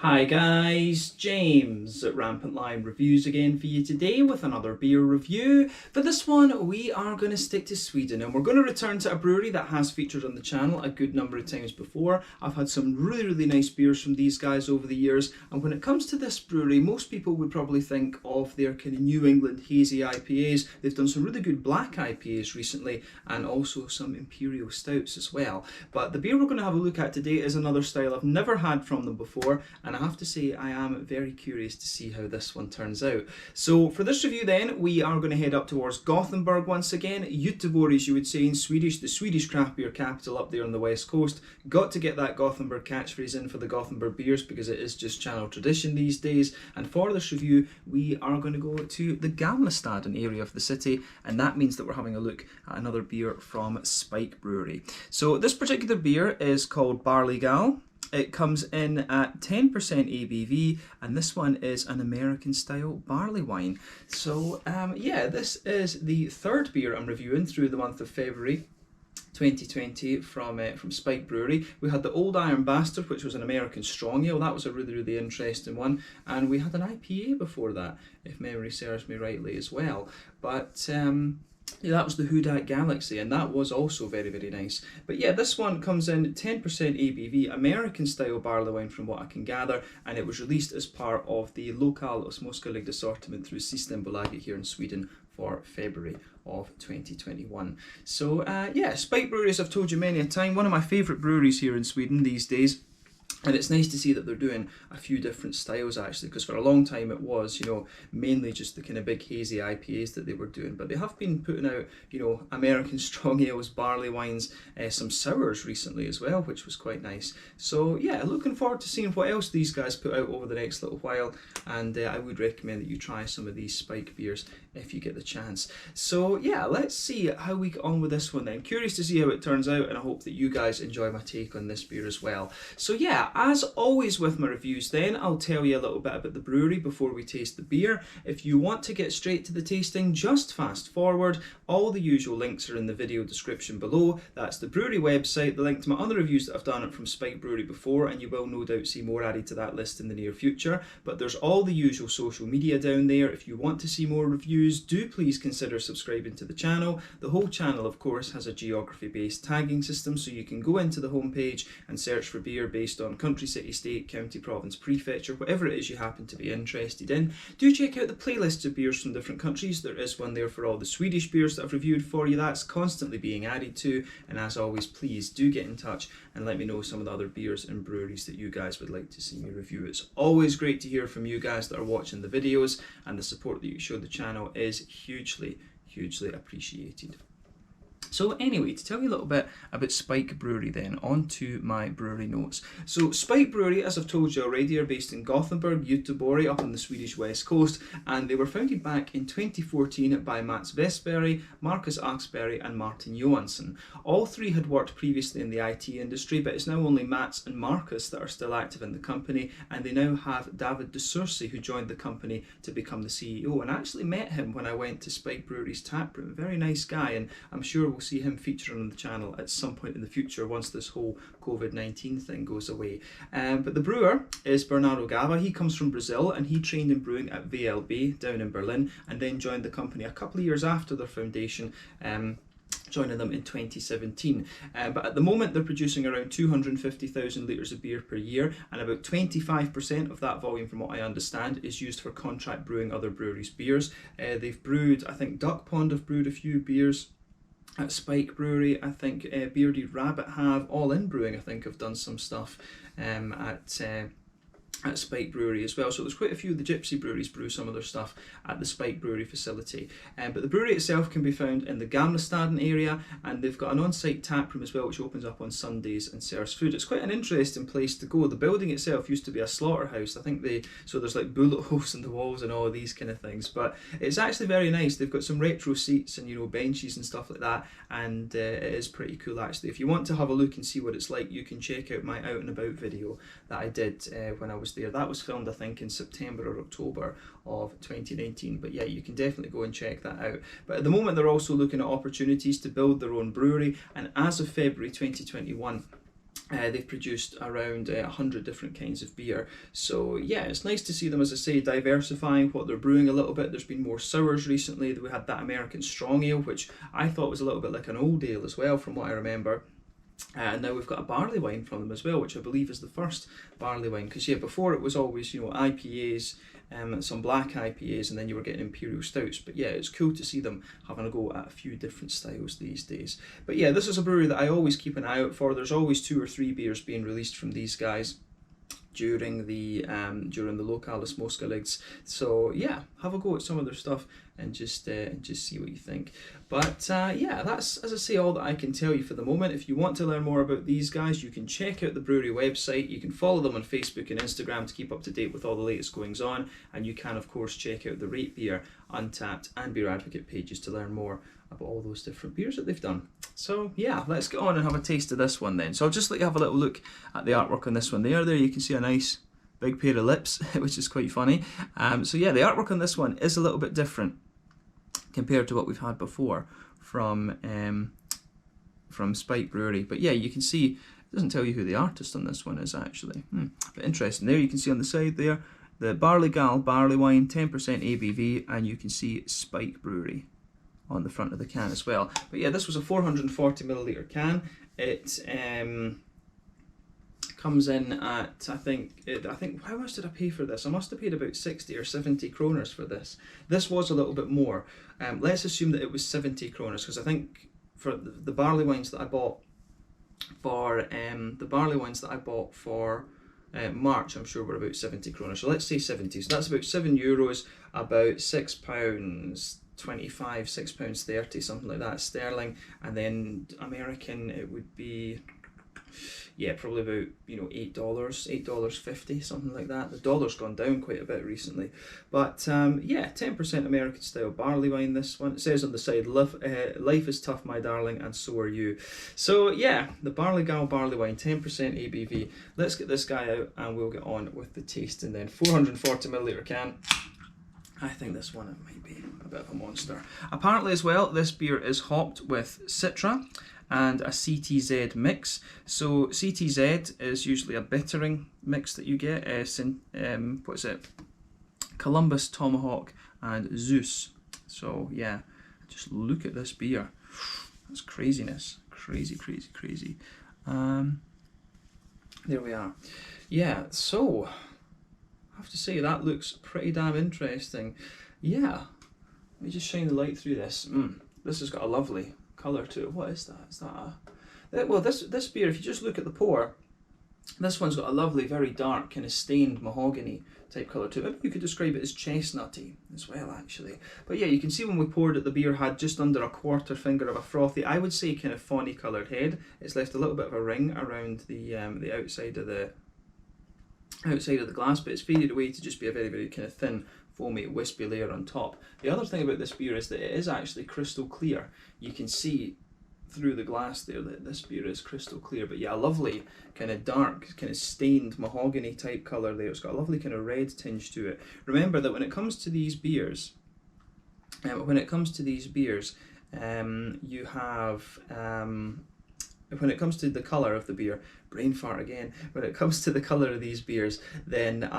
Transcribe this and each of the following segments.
Hi guys, James at RampantLionReviews again for you today with another beer review. For this one we are going to stick to Sweden and we're going to return to a brewery that has featured on the channel a good number of times before. I've had some really nice beers from these guys over the years, and when it comes to this brewery most people would probably think of their kind of New England hazy IPAs. They've done some really good black IPAs recently and also some imperial stouts as well. But the beer we're going to have a look at today is another style I've never had from them before, and I have to say I am very curious to see how this one turns out. So for this review then, we are going to head up towards Gothenburg once again. Göteborg, as you would say in Swedish, the Swedish craft beer capital up there on the west coast. Got to get that Gothenburg catchphrase in for the Gothenburg beers because it is just channel tradition these days. And for this review, we are going to go to the Gamlestaden area of the city, and that means that we're having a look at another beer from Spike Brewery. So this particular beer is called Barleygal. It comes in at 10% ABV, and this one is an American style barley wine. So yeah, this is the third beer I'm reviewing through the month of February 2020 from Spike Brewery. We had the Old Iron Bastard, which was an American strong ale. That was a really interesting one, and we had an IPA before that, if memory serves me rightly as well. But yeah, that was the Hudat Galaxy, and that was also very nice. But yeah, this one comes in 10% ABV, American style barley wine from what I can gather, and it was released as part of the Lokal och Småskaligt assortment through Systembolaget here in Sweden for February of 2021. So yeah, Spike Brewery, as I've told you many a time, one of my favourite breweries here in Sweden these days. And it's nice to see that they're doing a few different styles actually, because for a long time it was, you know, mainly just the kind of big hazy IPAs that they were doing. But they have been putting out, you know, American strong ales, barley wines, some sours recently as well, which was quite nice. So yeah, looking forward to seeing what else these guys put out over the next little while. And I would recommend that you try some of these Spike beers if you get the chance. So yeah, let's see how we get on with this one then. Curious to see how it turns out, and I hope that you guys enjoy my take on this beer as well. So yeah, as always with my reviews then, I'll tell you a little bit about the brewery before we taste the beer. If you want to get straight to the tasting, just fast forward. All the usual links are in the video description below. That's the brewery website, the link to my other reviews that I've done from Spike Brewery before, and you will no doubt see more added to that list in the near future. But there's all the usual social media down there. If you want to see more reviews, do please consider subscribing to the channel. The whole channel, of course, has a geography-based tagging system, so you can go into the homepage and search for beer based on country, city, state, county, province, prefecture, whatever it is you happen to be interested in. Do check out the playlists of beers from different countries. There is one there for all the Swedish beers that I've reviewed for you. That's constantly being added to. And as always, please do get in touch and let me know some of the other beers and breweries that you guys would like to see me review. It's always great to hear from you guys that are watching the videos, and the support that you show the channel is hugely appreciated. So anyway, to tell you a little bit about Spike Brewery then, on to my brewery notes. So Spike Brewery, as I've told you already, are based in Gothenburg, Göteborg, up on the Swedish west coast, and they were founded back in 2014 by Mats Westberg, Marcus Axberg and Martin Johansson. All three had worked previously in the IT industry, but it's now only Mats and Marcus that are still active in the company, and they now have David de Sursi, who joined the company to become the CEO, and I actually met him when I went to Spike Brewery's tap room. Very nice guy, and I'm sure we'll see him featuring on the channel at some point in the future once this whole COVID-19 thing goes away. But the brewer is Bernardo Gava. He comes from Brazil, and he trained in brewing at VLB down in Berlin, and then joined the company a couple of years after their foundation, joining them in 2017. But at the moment they're producing around 250,000 litres of beer per year, and about 25% of that volume, from what I understand, is used for contract brewing other breweries' beers. They've brewed, I think Duck Pond have brewed a few beers at Spike Brewery. I think Bearded Rabbit have, All In Brewing I think have done some stuff at Spike Brewery as well. So there's quite a few of the gypsy breweries brew some of their stuff at the Spike Brewery facility. But the brewery itself can be found in the Gamlestaden area, and they've got an on-site tap room as well, which opens up on Sundays and serves food. It's quite an interesting place to go. The building itself used to be a slaughterhouse. I think so there's like bullet holes in the walls and all these kind of things, but it's actually very nice. They've got some retro seats and, you know, benches and stuff like that, and it is pretty cool actually. If you want to have a look and see what it's like, you can check out my out and about video that I did when I was there. That was filmed I think in September or October of 2019, but yeah, you can definitely go and check that out. But at the moment they're also looking at opportunities to build their own brewery, and as of February 2021 They've produced around 100 different kinds of beer. So yeah, it's nice to see them, as I say, diversifying what they're brewing a little bit. There's been more sours recently. We had that American Strong Ale, which I thought was a little bit like an old ale as well, from what I remember. And now we've got a barley wine from them as well, which I believe is the first barley wine. Because yeah, before it was always, you know, IPAs, some black IPAs, and then you were getting imperial stouts. But yeah, it's cool to see them having a go at a few different styles these days. But yeah, this is a brewery that I always keep an eye out for. There's always 2 or 3 beers being released from these guys during the Lokalis Moskaligs. So yeah, have a go at some of their stuff and just see what you think. But yeah, that's, as I say, all that I can tell you for the moment. If you want to learn more about these guys, you can check out the brewery website. You can follow them on Facebook and Instagram to keep up to date with all the latest goings on, and you can of course check out the Rate Beer, Untappd and Beer Advocate pages to learn more about all those different beers that they've done. So yeah, let's get on and have a taste of this one then. So I'll just let you have a little look at the artwork on this one. There you can see a nice big pair of lips, which is quite funny. So yeah, the artwork on this one is a little bit different compared to what we've had before from Spike Brewery. But yeah, you can see it doesn't tell you who the artist on this one is actually. But interesting. There you can see on the side there the Barleygal Barleywine, 10% ABV, and you can see Spike Brewery on the front of the can as well. But yeah, this was a 440 milliliter can. It comes in at, I think how much did I pay for this? I must have paid about 60 or 70 kroners for this. This was a little bit more. Let's assume that it was 70 kroners, because I think for the barley wines that I bought for March, I'm sure were about 70 kroners. So let's say 70. So that's about €7, about £6.25, £6.30, something like that, sterling. And then American, it would be, yeah, probably about, you know, $8.50, something like that. The dollar's gone down quite a bit recently. But yeah, 10% American style barley wine, this one. It says on the side, life is tough, my darling, and so are you. So yeah, the Barleygal barley wine, 10% ABV. Let's get this guy out and we'll get on with the tasting then. 440 milliliter can. I think this one might be a bit of a monster. Apparently as well, this beer is hopped with Citra and a CTZ mix. So CTZ is usually a bittering mix that you get. What is it? Columbus, Tomahawk, and Zeus. So yeah, just look at this beer. That's craziness. Crazy, crazy, crazy. There we are. Yeah, so I have to say that looks pretty damn interesting. Yeah, let me just shine the light through this. This has got a lovely colour to it. What is that? Is that a... Well, this beer, if you just look at the pour, this one's got a lovely, very dark, kind of stained mahogany type colour to it. Maybe you could describe it as chestnutty as well, actually. But yeah, you can see when we poured it, the beer had just under a quarter finger of a frothy, I would say kind of fawny coloured head. It's left a little bit of a ring around the outside of the glass, but it's faded away to just be a very, very kind of thin, foamy, wispy layer on top. The other thing about this beer is that it is actually crystal clear. You can see through the glass there that this beer is crystal clear. But yeah, a lovely kind of dark, kind of stained mahogany type colour there. It's got a lovely kind of red tinge to it. Remember that when it comes to these beers, you have when it comes to the colour of the beer, brain fart again, when it comes to the colour of these beers, then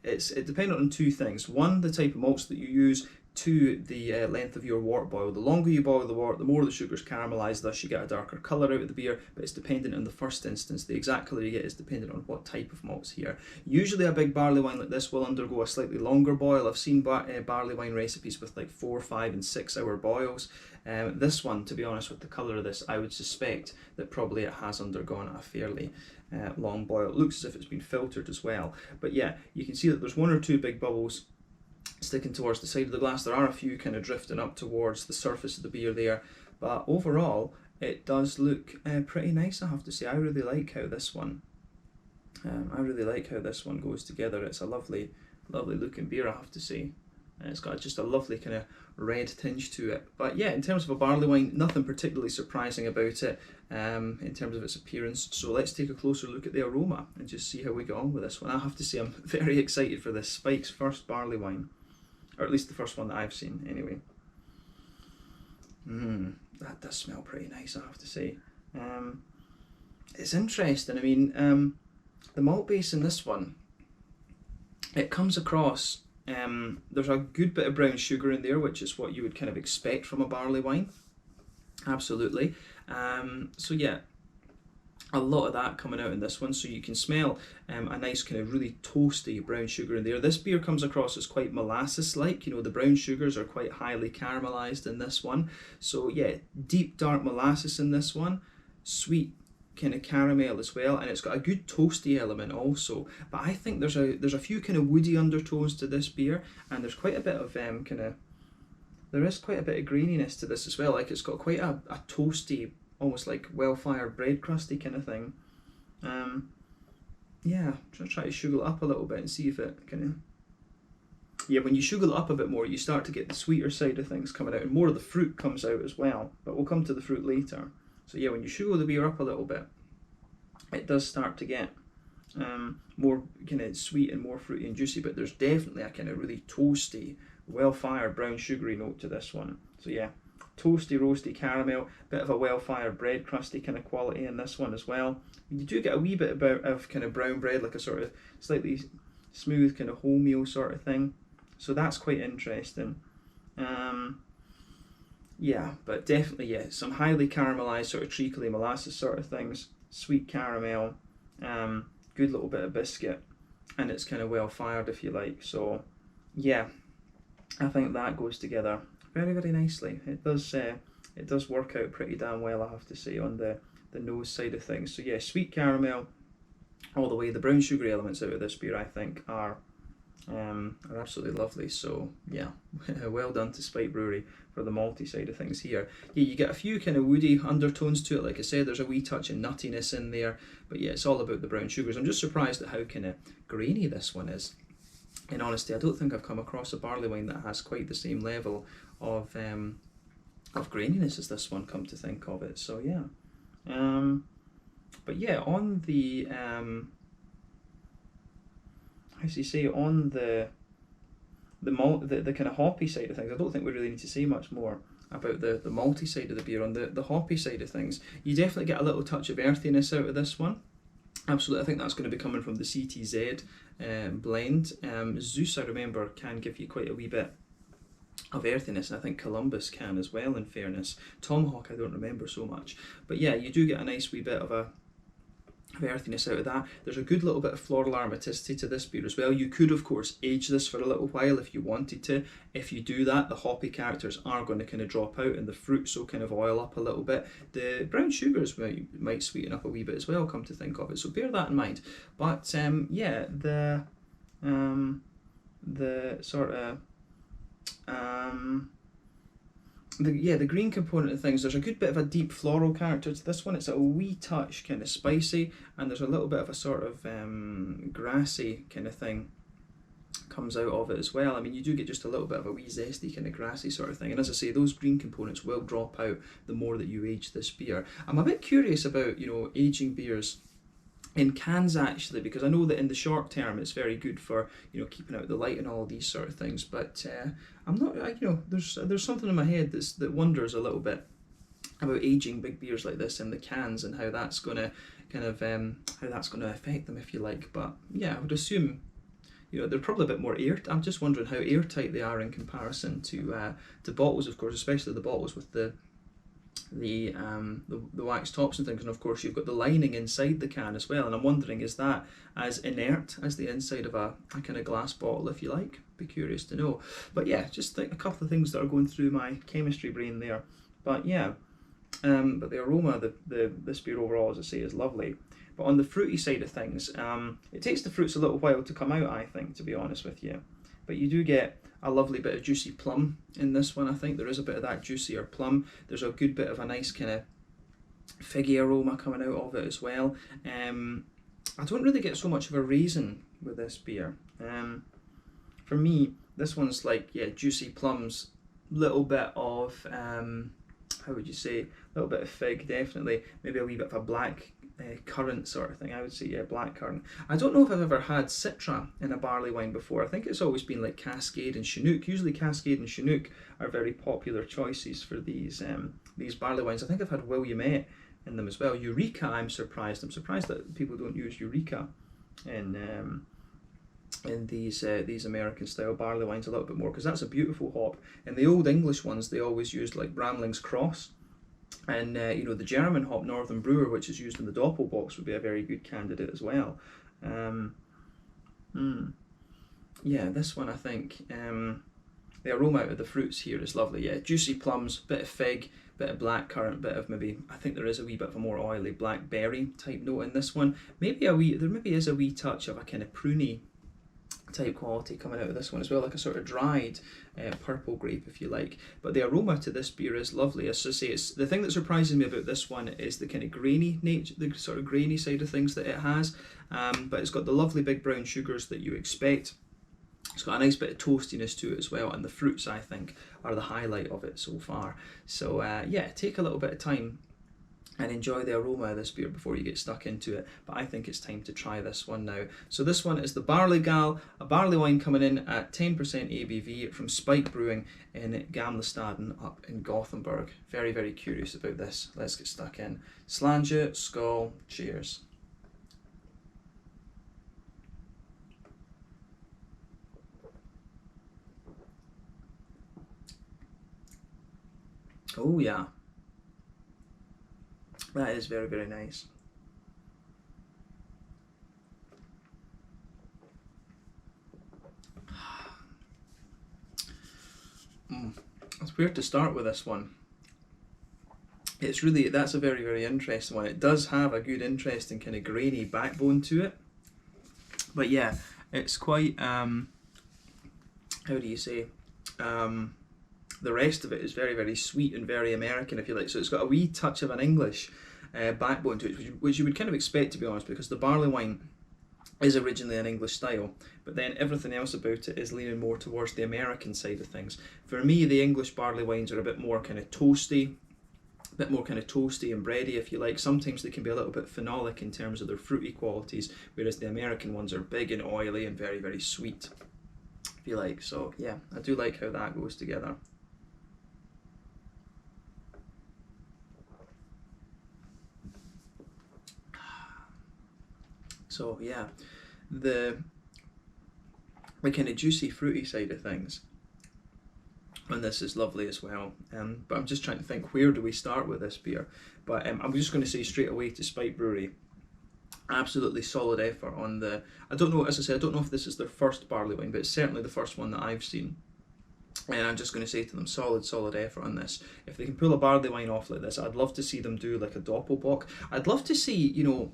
it's dependent on two things. One, the type of malts that you use. Two, the length of your wort boil. The longer you boil the wort, the more the sugars caramelise, thus you get a darker colour out of the beer, but it's dependent on the first instance. The exact colour you get is dependent on what type of malts here. Usually a big barley wine like this will undergo a slightly longer boil. I've seen barley wine recipes with like 4, 5 and 6 hour boils. This one, to be honest, with the colour of this, I would suspect that probably it has undergone a fairly long boil. It looks as if it's been filtered as well. But yeah, you can see that there's 1 or 2 big bubbles sticking towards the side of the glass. There are a few kind of drifting up towards the surface of the beer there, but overall it does look pretty nice, I have to say. I really like how this one goes together. It's a lovely, lovely looking beer, I have to say. It's got just a lovely kind of red tinge to it. But yeah, in terms of a barley wine, nothing particularly surprising about it in terms of its appearance. So let's take a closer look at the aroma and just see how we get on with this one. I have to say I'm very excited for this. Spike's first barley wine, or at least the first one that I've seen anyway. That does smell pretty nice, I have to say. it's interesting. I mean, the malt base in this one, it comes across, there's a good bit of brown sugar in there, which is what you would kind of expect from a barley wine. Absolutely. So yeah, a lot of that coming out in this one, so you can smell a nice kind of really toasty brown sugar in there. This beer comes across as quite molasses-like, you know, the brown sugars are quite highly caramelized in this one. So yeah, deep dark molasses in this one, sweet kind of caramel as well, and it's got a good toasty element also. But I think there's a few kind of woody undertones to this beer, and there's quite a bit of there is quite a bit of graininess to this as well. Like it's got quite a toasty, almost like well-fired bread crusty kind of thing. Yeah, try to sugar it up a little bit and see if it kind of... Yeah, when you sugar it up a bit more, you start to get the sweeter side of things coming out, and more of the fruit comes out as well. But we'll come to the fruit later. So yeah, when you sugar the beer up a little bit, it does start to get more kind of sweet and more fruity and juicy, but there's definitely a kind of really toasty, well-fired brown sugary note to this one. So yeah, toasty, roasty caramel, bit of a well-fired bread crusty kind of quality in this one as well. You do get a wee bit of kind of brown bread, like a sort of slightly smooth kind of wholemeal sort of thing. So that's quite interesting. Yeah, but definitely, yeah, some highly caramelized sort of treacly molasses sort of things, sweet caramel, good little bit of biscuit, and it's kind of well fired if you like. So yeah, I think that goes together very, very nicely. It does work out pretty damn well, I have to say, on the nose side of things. So yeah, sweet caramel all the way. The brown sugary elements out of this beer, I think, are absolutely lovely. So yeah, well done to Spike Brewery for the malty side of things here. Yeah, you get a few kind of woody undertones to it. Like I said, there's a wee touch of nuttiness in there, but yeah, it's all about the brown sugars. I'm just surprised at how kind of grainy this one is. In honesty, I don't think I've come across a barley wine that has quite the same level of graininess as this one, come to think of it. So yeah, but yeah, on the as you say, on the kind of hoppy side of things, I don't think we really need to say much more about the malty side of the beer. On the hoppy side of things, you definitely get a little touch of earthiness out of this one. Absolutely, I think that's going to be coming from the CTZ blend. Zeus, I remember, can give you quite a wee bit of earthiness, and I think Columbus can as well, in fairness. Tomahawk I don't remember so much, but yeah, you do get a nice wee bit of earthiness out of that. There's a good little bit of floral aromaticity to this beer as well. You could, of course, age this for a little while if you wanted to. If you do that, the hoppy characters are going to kind of drop out and the fruits will kind of oil up a little bit. The brown sugars might sweeten up a wee bit as well, come to think of it, so bear that in mind. But yeah, the sort of the green component of things, there's a good bit of a deep floral character to this one. It's a wee touch kind of spicy, and there's a little bit of a sort of grassy kind of thing comes out of it as well. I mean, you do get just a little bit of a wee zesty kind of grassy sort of thing, and as I say, those green components will drop out the more that you age this beer. I'm a bit curious about, you know, aging beers in cans actually, because I know that in the short term it's very good for, you know, keeping out the light and all these sort of things, but I'm not, you know, there's something in my head that wonders a little bit about aging big beers like this in the cans and how that's going to kind of how that's going to affect them, if you like. But yeah, I would assume, you know, they're probably a bit more I'm just wondering how airtight they are in comparison to bottles, of course, especially the bottles with the wax tops and things, and of course you've got the lining inside the can as well, and I'm wondering, is that as inert as the inside of a kind of glass bottle, if you like? Be curious to know. But yeah, just like a couple of things that are going through my chemistry brain there. But yeah, but the aroma, this beer overall, as I say, is lovely. But on the fruity side of things, it takes the fruits a little while to come out, I think, to be honest with you. But you do get a lovely bit of juicy plum in this one. I think there is a bit of that juicier plum. There's a good bit of a nice kind of figgy aroma coming out of it as well. I don't really get so much of a raisin with this beer. For me, this one's like, yeah, juicy plums, little bit of, how would you say, a little bit of fig, definitely, maybe a wee bit of a black currant sort of thing. I would say, yeah, black currant. I don't know if I've ever had Citra in a barley wine before. I think it's always been like Cascade and Chinook. Usually Cascade and Chinook are very popular choices for these barley wines. I think I've had Williamette in them as well. Eureka, I'm surprised. I'm surprised that people don't use Eureka in these American style barley wines a little bit more, because that's a beautiful hop. In the old English ones, they always used like Bramling's Cross, and you know, the German hop Northern Brewer, which is used in the Doppelbock, would be a very good candidate as well. Yeah, this one I think, the aroma out of the fruits here is lovely. Yeah, juicy plums, bit of fig, bit of blackcurrant, bit of maybe, I think there is a wee bit of a more oily blackberry type note in this one. Maybe there maybe is a wee touch of a kind of pruny type quality coming out of this one as well, like a sort of dried purple grape, if you like. But the aroma to this beer is lovely. As I say, it's the thing that surprises me about this one is the kind of grainy nature, the sort of grainy side of things that it has. But it's got the lovely big brown sugars that you expect. It's got a nice bit of toastiness to it as well, and the fruits, I think, are the highlight of it so far. So yeah, take a little bit of time and enjoy the aroma of this beer before you get stuck into it. But I think it's time to try this one now. So this one is the Barleygal, a barley wine coming in at 10% ABV from Spike Brewing in Gamlestaden up in Gothenburg. Very, very curious about this. Let's get stuck in. Slange, skål, cheers. Oh yeah, that is very, very nice. It's weird to start with this one. It's really, that's a very, very interesting one. It does have a good, interesting kind of grainy backbone to it. But yeah, it's quite, how do you say, the rest of it is very, very sweet and very American, if you like. So it's got a wee touch of an English backbone to it, which you would kind of expect, to be honest, because the barley wine is originally an English style, but then everything else about it is leaning more towards the American side of things. For me, the English barley wines are a bit more kind of toasty, and bready, if you like. Sometimes they can be a little bit phenolic in terms of their fruity qualities, whereas the American ones are big and oily and very, very sweet, if you like. So yeah, I do like how that goes together. So yeah, the kind of juicy fruity side of things, and this is lovely as well. But I'm just trying to think, where do we start with this beer? But I'm just going to say straight away to Spike Brewery, absolutely solid effort on the, I don't know, as I said, I don't know if this is their first barley wine, but it's certainly the first one that I've seen. And I'm just going to say to them, solid effort on this. If they can pull a barley wine off like this, I'd love to see them do like a Doppelbock. I'd love to see, you know,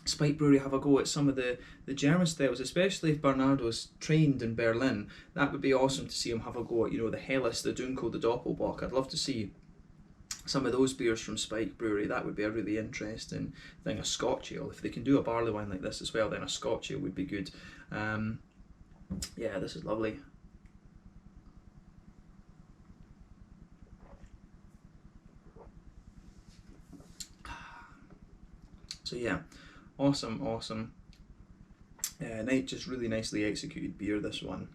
Spike Brewery have a go at some of the German styles, especially if Bernardo's trained in Berlin. That would be awesome to see him have a go at, you know, the Helles, the Dunkel, the Doppelbock. I'd love to see some of those beers from Spike Brewery. That would be a really interesting thing. A Scotch ale, if they can do a barley wine like this as well, then a Scotch ale would be good. Yeah, this is lovely. So yeah, awesome. Just really nicely executed beer, this one.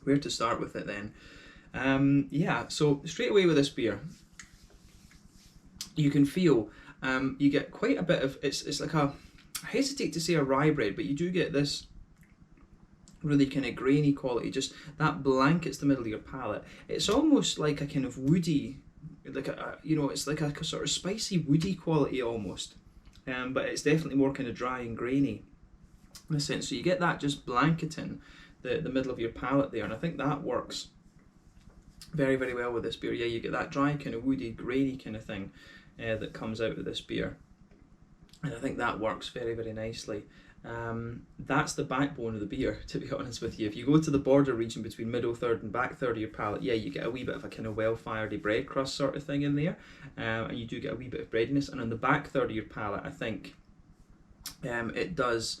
Where to start with it then? Yeah, so straight away with this beer, you can feel, you get quite a bit of, it's like a, I hesitate to say a rye bread, but you do get this really kind of grainy quality, just that blankets the middle of your palate. It's almost like a kind of woody, like a, you know, it's like a sort of spicy woody quality almost, but it's definitely more kind of dry and grainy in a sense. So you get that just blanketing the middle of your palate there, and I think that works very, very well with this beer. Yeah, you get that dry kind of woody, grainy kind of thing that comes out of this beer, and I think that works very, very nicely. That's the backbone of the beer, to be honest with you. If you go to the border region between middle third and back third of your palate, yeah, you get a wee bit of a kind of well-fired bread crust sort of thing in there, and you do get a wee bit of breadiness. And on the back third of your palate, I think it does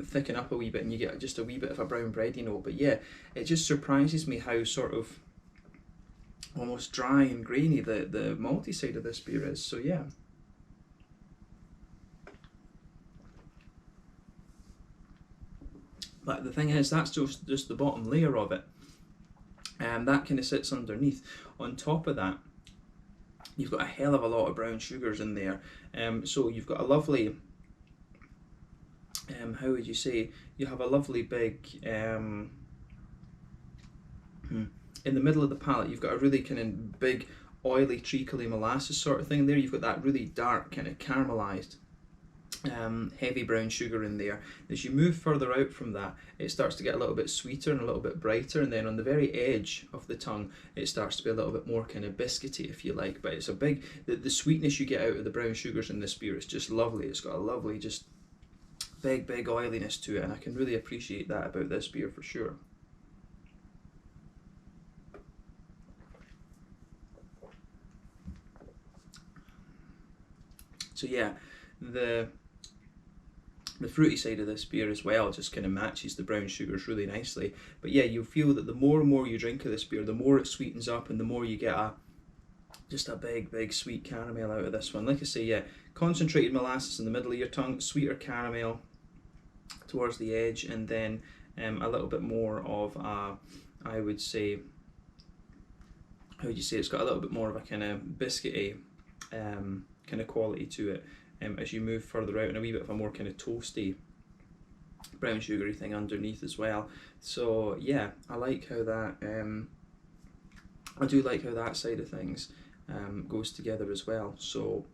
thicken up a wee bit, and you get just a wee bit of a brown bready note. But yeah, it just surprises me how sort of almost dry and grainy the malty side of this beer is. So yeah. But the thing is, that's just the bottom layer of it, and that kind of sits underneath. On top of that, you've got a hell of a lot of brown sugars in there. So you've got a lovely, how would you say, you have a lovely big, in the middle of the palate, you've got a really kind of big, oily, treacly molasses sort of thing there. You've got that really dark, kind of caramelized, heavy brown sugar in there. As you move further out from that, it starts to get a little bit sweeter and a little bit brighter, and then on the very edge of the tongue it starts to be a little bit more kind of biscuity, if you like. But it's a big, the sweetness you get out of the brown sugars in this beer is just lovely. It's got a lovely, just big oiliness to it, and I can really appreciate that about this beer for sure. So yeah, the fruity side of this beer as well just kind of matches the brown sugars really nicely. But yeah, you'll feel that the more and more you drink of this beer, the more it sweetens up, and the more you get just a big sweet caramel out of this one. Like I say, yeah, concentrated molasses in the middle of your tongue, sweeter caramel towards the edge, and then a little bit more of a, I would say, how would you say, it's got a little bit more of a kind of biscuity kind of quality to it as you move further out, and a wee bit of a more kind of toasty brown sugary thing underneath as well. So yeah, I like how that I do like how that side of things goes together as well. So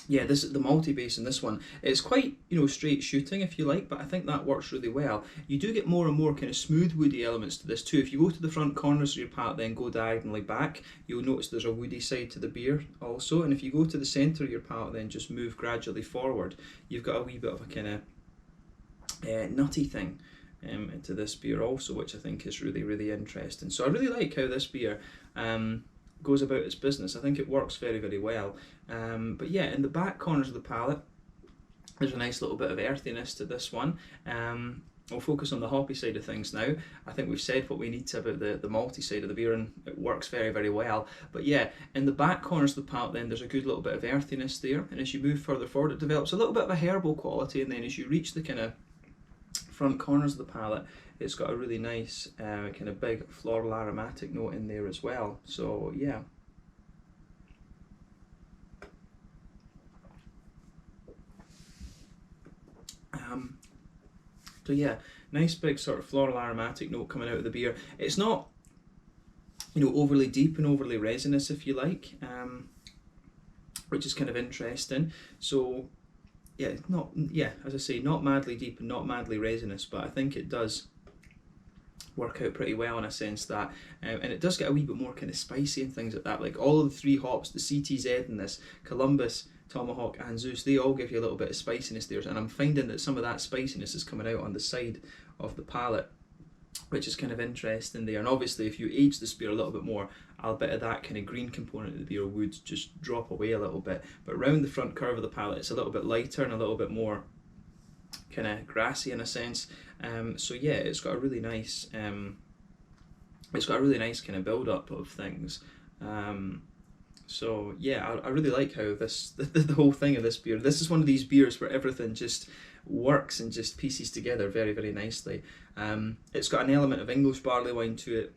yeah, this is the malty base in this one. It's quite, you know, straight shooting if you like, but I think that works really well. You do get more and more kind of smooth woody elements to this too. If you go to the front corners of your palate, then go diagonally back, you'll notice there's a woody side to the beer also. And if you go to the centre of your palate, then just move gradually forward, you've got a wee bit of a kind of nutty thing into this beer also, which I think is really interesting. So I really like how this beer goes about its business. I think it works very well. But yeah, in the back corners of the palate, there's a nice little bit of earthiness to this one. We'll focus on the hoppy side of things now. I think we've said what we need to about the malty side of the beer, and it works very well. But yeah, in the back corners of the palate, then there's a good little bit of earthiness there, and as you move further forward, it develops a little bit of a herbal quality, and then as you reach the kind of front corners of the palate, it's got a really nice kind of big floral aromatic note in there as well. So yeah. So yeah, nice big sort of floral aromatic note coming out of the beer. It's not, you know, overly deep and overly resinous, if you like, which is kind of interesting. So yeah, not, yeah, as I say, not madly deep and not madly resinous, but I think it does work out pretty well in a sense that, and it does get a wee bit more kind of spicy and things like that. Like all of the three hops, the CTZ in this, Columbus, Tomahawk and Zeus, they all give you a little bit of spiciness there, and I'm finding that some of that spiciness is coming out on the side of the palate, which is kind of interesting there. And obviously if you age this beer a little bit more, a bit of that kind of green component of the beer would just drop away a little bit. But around the front curve of the palate, it's a little bit lighter and a little bit more kind of grassy in a sense. So yeah, it's got a really nice kind of build up of things. So yeah, I really like how this the whole thing of this beer. This is one of these beers where everything just works and just pieces together very nicely. It's got an element of English barley wine to it,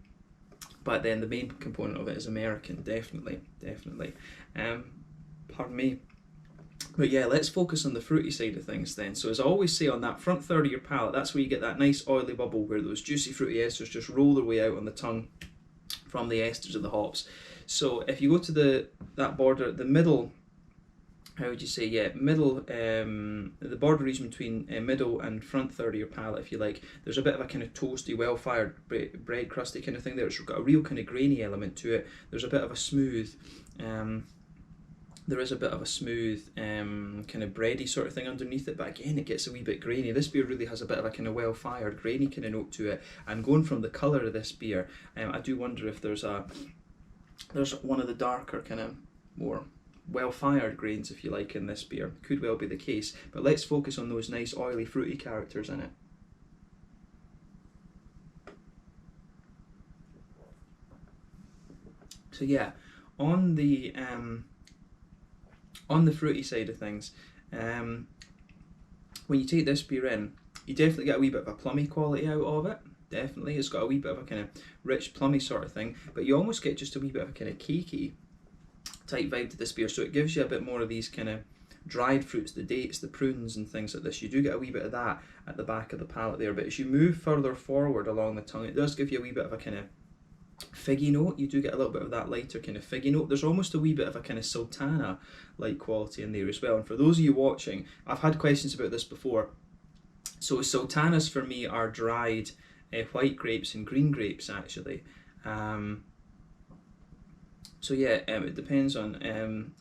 but then the main component of it is American, definitely. Pardon me. But yeah, let's focus on the fruity side of things then. So as I always say, on that front third of your palate, that's where you get that nice oily bubble where those juicy fruity esters just roll their way out on the tongue from the esters of the hops. So if you go to that border, the middle, how would you say, yeah, middle, the border region between middle and front third of your palate, if you like, there's a bit of a kind of toasty, well-fired, bread crusty kind of thing there. It's got a real kind of grainy element to it. There's a bit of a smooth, kind of bready sort of thing underneath it, but again, it gets a wee bit grainy. This beer really has a bit of a kind of well-fired, grainy kind of note to it. And going from the colour of this beer, I do wonder if there's one of the darker kind of more well-fired grains, if you like, in this beer. Could well be the case, but let's focus on those nice oily fruity characters in it. So yeah, on the fruity side of things, when you take this beer in, you definitely get a wee bit of a plummy quality out of it. Definitely, it's got a wee bit of a kind of rich plummy sort of thing, but you almost get just a wee bit of a kind of cakey type vibe to this beer. So it gives you a bit more of these kind of dried fruits, the dates, the prunes and things like this. You do get a wee bit of that at the back of the palate there, but as you move further forward along the tongue, it does give you a wee bit of a kind of figgy note. You do get a little bit of that lighter kind of figgy note. There's almost a wee bit of a kind of sultana like quality in there as well. And for those of you watching, I've had questions about this before. So sultanas for me are dried white grapes and green grapes actually. So yeah, it depends on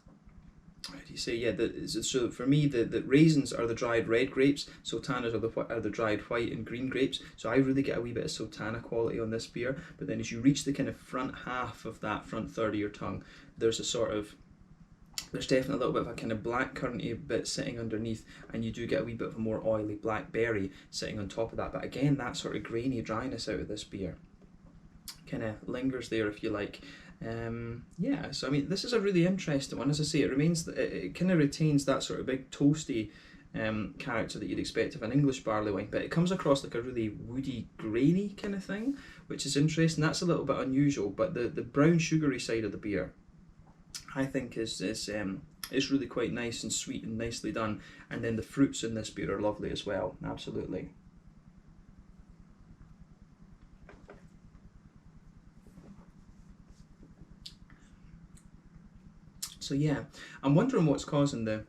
how do you say, yeah, so for me the raisins are the dried red grapes, sultanas are the dried white and green grapes, so I really get a wee bit of sultana quality on this beer. But then as you reach the kind of front half of that front third of your tongue, there's definitely a little bit of a kind of black curranty bit sitting underneath, and you do get a wee bit of a more oily blackberry sitting on top of that. But again, that sort of grainy dryness out of this beer kind of lingers there, if you like. Yeah, so I mean, this is a really interesting one. As I say, it kind of retains that sort of big toasty character that you'd expect of an English barley wine, but it comes across like a really woody, grainy kind of thing, which is interesting. That's a little bit unusual, but the brown sugary side of the beer, I think is really quite nice and sweet and nicely done. And then the fruits in this beer are lovely as well, absolutely. So yeah, I'm wondering what's causing the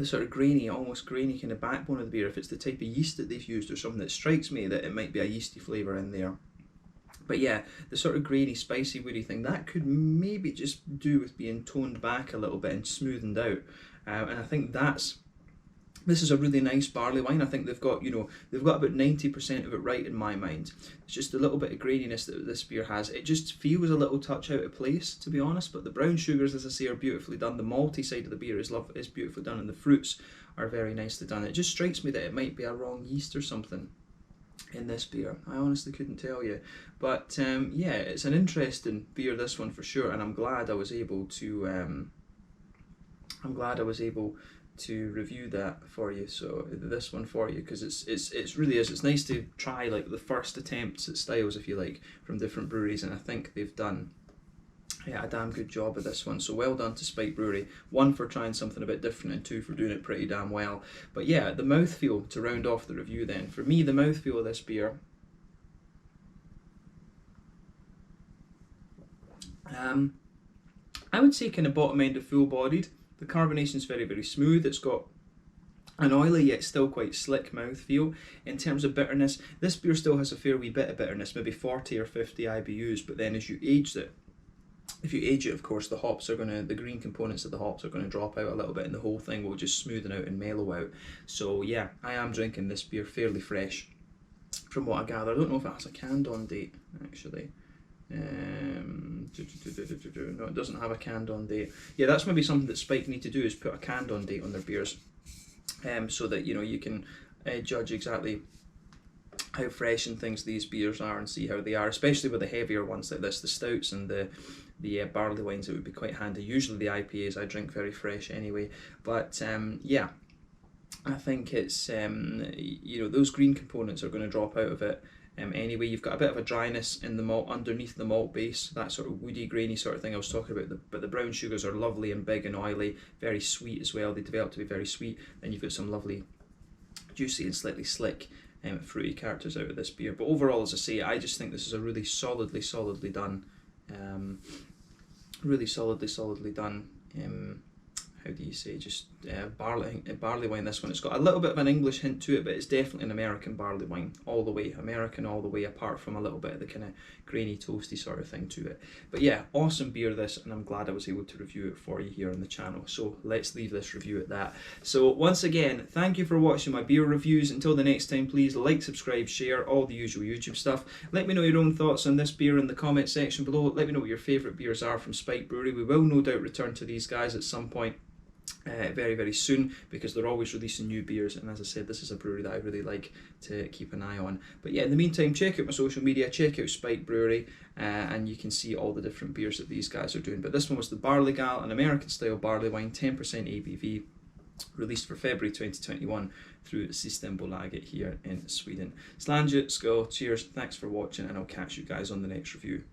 sort of grainy, almost grainy kind of backbone of the beer, if it's the type of yeast that they've used or something. That strikes me that it might be a yeasty flavour in there. But yeah, the sort of grainy, spicy, woody thing, that could maybe just do with being toned back a little bit and smoothened out. And I think this is a really nice barley wine. I think they've got about 90% of it right in my mind. It's just a little bit of graininess that this beer has. It just feels a little touch out of place, to be honest, but the brown sugars, as I say, are beautifully done. The malty side of the beer is beautifully done, and the fruits are very nicely done. It just strikes me that it might be a wrong yeast or something in this beer. I honestly couldn't tell you, but yeah, it's an interesting beer, this one for sure, and I'm glad I was able to review that for you. So this one for you, because it's really is. It's nice to try like the first attempts at styles, if you like, from different breweries, and I think they've done a damn good job of this one. So well done to Spike Brewery. 1 for trying something a bit different, and 2 for doing it pretty damn well. But yeah, the mouthfeel to round off the review then. For me, the mouthfeel of this beer, I would say kind of bottom end of full bodied. The carbonation is very, very smooth. It's got an oily yet still quite slick mouthfeel. In terms of bitterness, this beer still has a fair wee bit of bitterness, maybe 40 or 50 IBUs, but then as you age it, if you age it, of course, the green components of the hops are going to drop out a little bit, and the whole thing will just smoothen out and mellow out. So yeah, I am drinking this beer fairly fresh, from what I gather. I don't know if it has a canned on date, actually. No, it doesn't have a canned on date. Yeah, that's maybe something that Spike need to do, is put a canned on date on their beers, so that you can judge exactly how fresh and things these beers are and see how they are, especially with the heavier ones like this, the stouts and the barley wines. It would be quite handy. Usually the IPAs I drink very fresh anyway, but yeah, I think it's those green components are going to drop out of it. Anyway, you've got a bit of a dryness in the malt underneath the malt base, that sort of woody, grainy sort of thing I was talking about. But the brown sugars are lovely and big and oily, very sweet as well. They develop to be very sweet. Then you've got some lovely, juicy and slightly slick, fruity characters out of this beer. But overall, as I say, I just think this is a really solidly done, how do you say, just barley wine. This one, it's got a little bit of an English hint to it, but it's definitely an American barley wine all the way, apart from a little bit of the kind of grainy, toasty sort of thing to it. But yeah, awesome beer this, and I'm glad I was able to review it for you here on the channel. So let's leave this review at that. So once again, thank you for watching my beer reviews. Until the next time, please like, subscribe, share, all the usual YouTube stuff. Let me know your own thoughts on this beer in the comment section below. Let me know what your favourite beers are from Spike Brewery. We will no doubt return to these guys at some point very, very soon, because they're always releasing new beers, and as I said, this is a brewery that I really like to keep an eye on. But yeah, in the meantime, check out my social media, check out Spike Brewery, and you can see all the different beers that these guys are doing. But this one was the Barleygal, an American style barley wine, 10% ABV, released for February 2021 through Systembolaget here in Sweden. Slange, skål, cheers, thanks for watching, and I'll catch you guys on the next review.